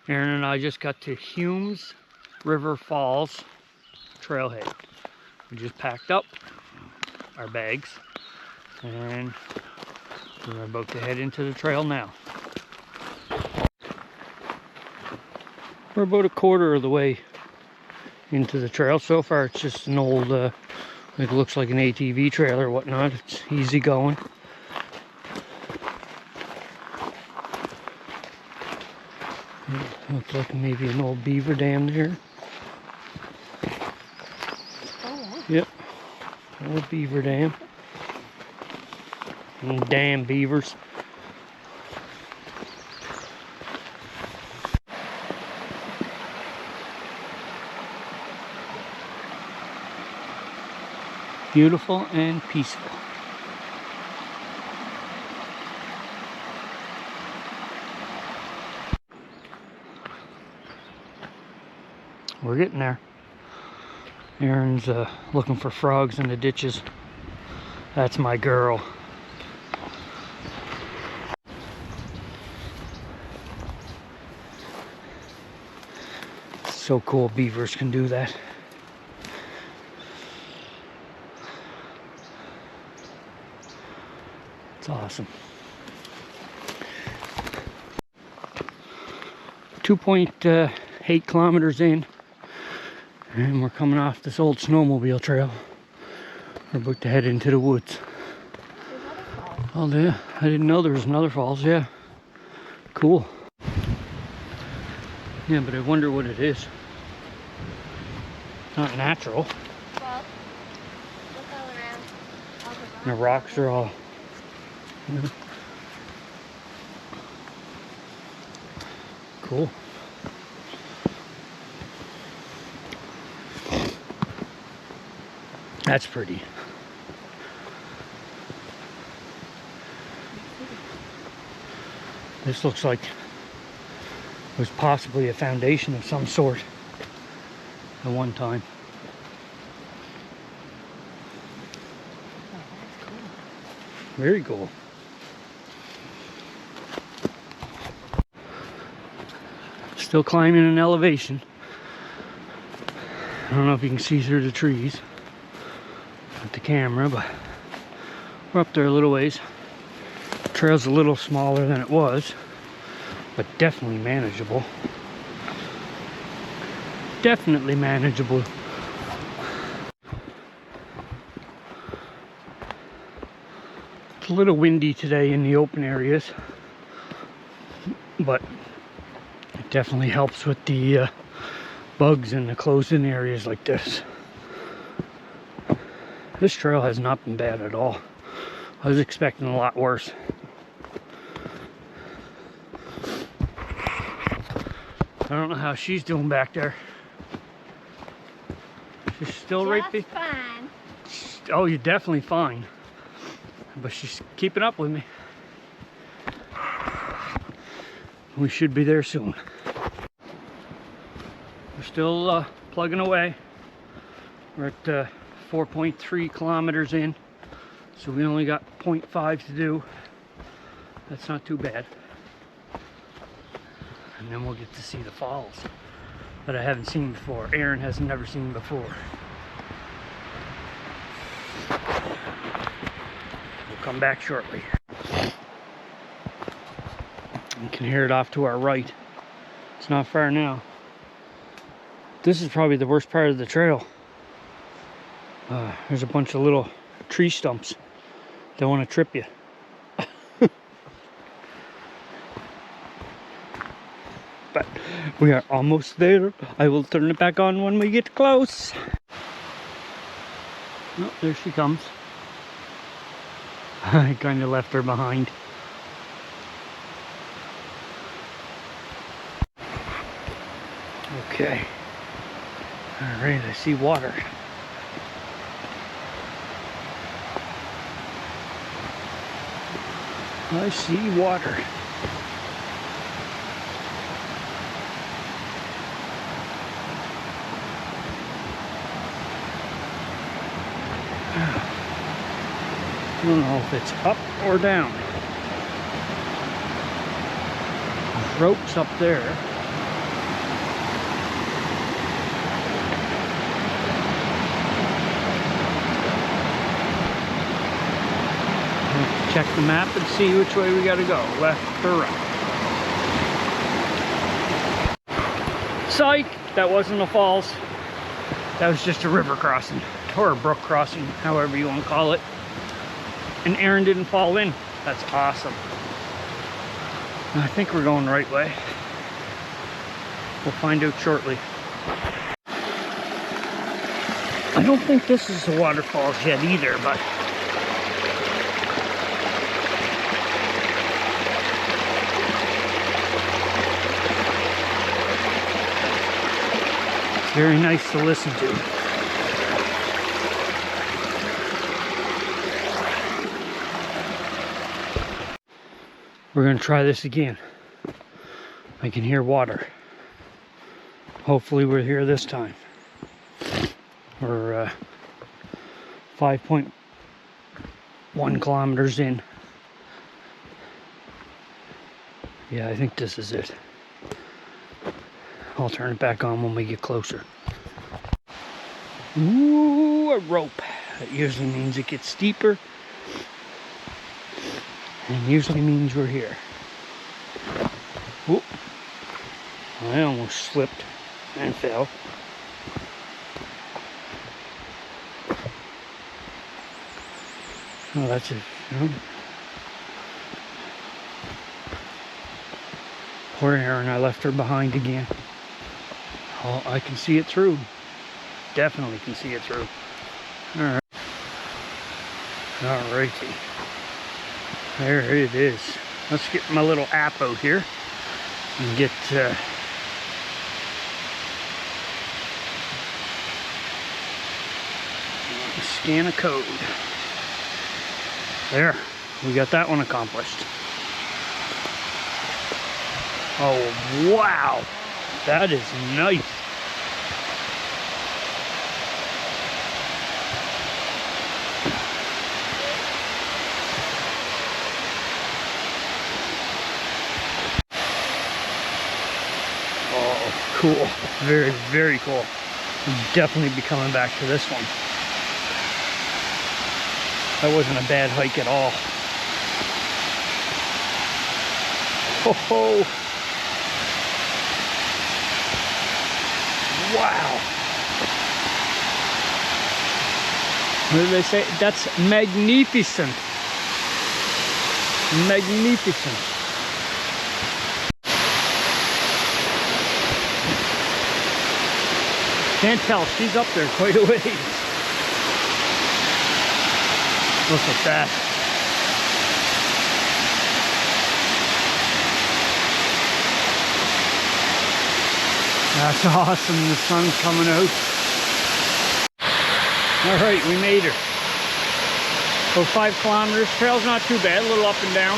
Erin and I just got to Humes River Falls trailhead. We just packed up our bags and we're about to head into the trail now. We're about a quarter of the way into the trail. So far it's just an old, it looks like an ATV trail or whatnot. It's easy going. Looks like maybe an old beaver dam there. Oh, yep, old beaver dam. And damn beavers. Beautiful and peaceful. We're getting there. Erin's looking for frogs in the ditches. That's my girl. It's so cool beavers can do that. It's awesome. 2.8 kilometers in. And we're coming off this old snowmobile trail. We're about to head into the woods. Oh, yeah. I didn't know there was another falls. Yeah. Cool. Yeah, but I wonder what it is. It's not natural. Well, look all around. And the rocks are all... You know. Cool. That's pretty. This looks like it was possibly a foundation of some sort at one time. Very cool. Still climbing an elevation. I don't know if you can see through the trees with the camera, but we're up there a little ways. The trail's a little smaller than it was, but definitely manageable. Definitely manageable. It's a little windy today in the open areas, but it definitely helps with the bugs in the closed-in areas like this. This trail has not been bad at all. I was expecting a lot worse. I don't know how she's doing back there. She's still right there. Fine. Oh, you're definitely fine. But she's keeping up with me. We should be there soon. We're still plugging away. We're at 4.3 kilometers in, so we only got 0.5 to do. That's not too bad. And then we'll get to see the falls that I haven't seen before. Erin has never seen before. We'll come back shortly. You can hear it off to our right. It's not far now. This is probably the worst part of the trail. There's a bunch of little tree stumps that want to trip you. But we are almost there. I will turn it back on when we get close. Oh, there she comes. I kind of left her behind. Okay. All right, I see water. I see water. I don't know if it's up or down. There's ropes up there. check the map and see which way we gotta go, left or right. Psych! That wasn't a falls. That was just a river crossing, or a brook crossing, however you want to call it. And Erin didn't fall in. That's awesome. I think we're going the right way. We'll find out shortly. I don't think this is the waterfalls yet either, but it's very nice to listen to. We're gonna try this again. I can hear water. Hopefully we're here this time. We're 5.1 kilometers in. Yeah, I think this is it. I'll turn it back on when we get closer. Ooh, a rope. That usually means it gets steeper. And usually means we're here. Ooh. I almost slipped and fell. Oh, that's it. Poor Erin, I left her behind again. Oh, I can see it through. Definitely can see it through. Alright. Alrighty. There it is. Let's get my little app out here and get scan a code. There, we got that one accomplished. Oh, wow. That is nice. Oh, cool. Very, very cool. I'll definitely be coming back to this one. That wasn't a bad hike at all. Ho ho! Wow! What did they say? That's magnificent. Magnificent. Can't tell, she's up there quite a ways. Look at that. That's awesome, the sun's coming out. Alright, we made her. So 5 kilometers, trail's not too bad, a little up and down.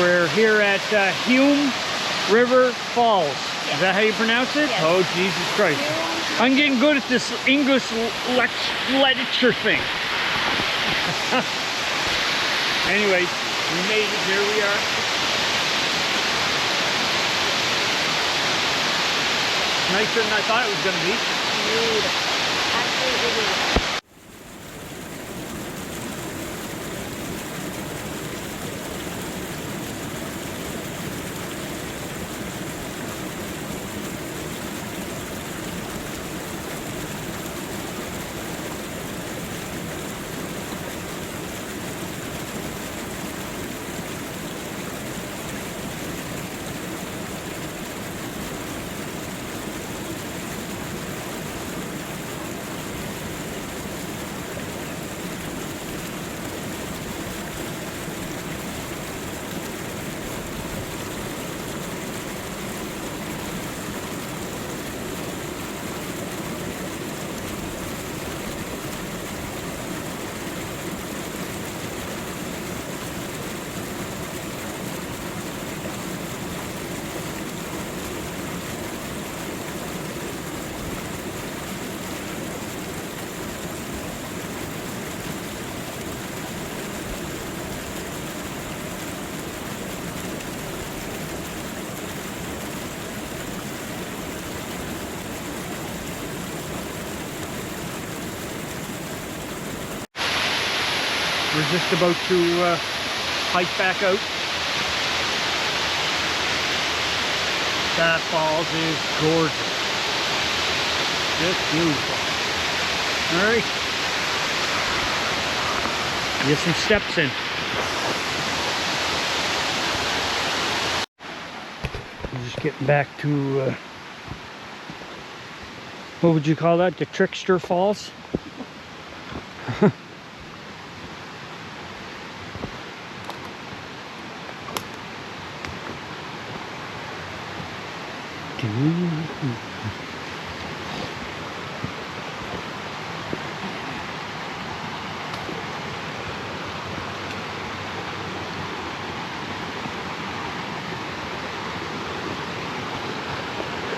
We're here at Hume River Falls. Yes. Is that how you pronounce it? Yes. Oh, Jesus Christ. I'm getting good at this English literature thing. Anyway, we made it, here we are. Nicer than I thought it was going to be. Beautiful. Absolutely beautiful. We're just about to hike back out. That falls is gorgeous. Just beautiful. Alright. Get some steps in. I'm just getting back to what would you call that? The Trickster Falls?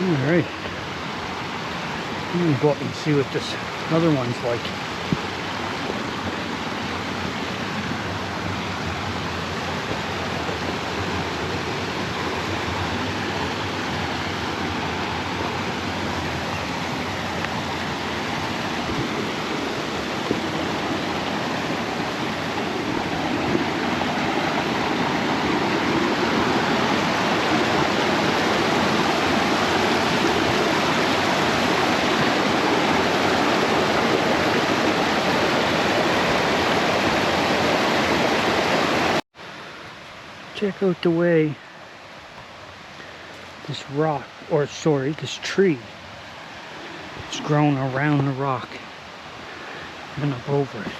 Alright. I'm gonna go up and see what this other one's like. Check out the way this rock, or sorry, this tree is grown around the rock and up over it.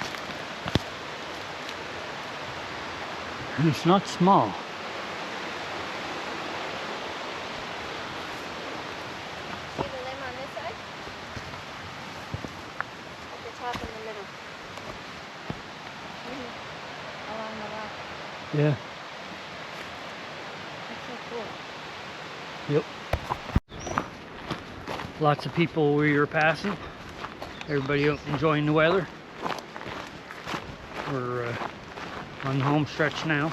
And it's not small. See the limb on this side? At the top in the middle. Along the rock. Yeah. Yep. Lots of people we were passing. Everybody out enjoying the weather. We're on the home stretch now.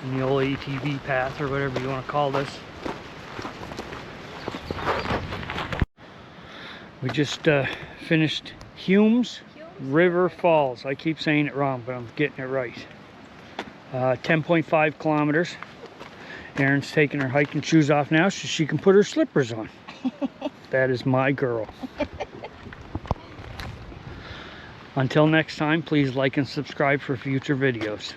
In the old ATV path, or whatever you want to call this. We just finished Humes River Falls. I keep saying it wrong, but I'm getting it right. 10.5 kilometers. Erin's taking her hiking shoes off now so she can put her slippers on. That is my girl. Until next time, please like and subscribe for future videos.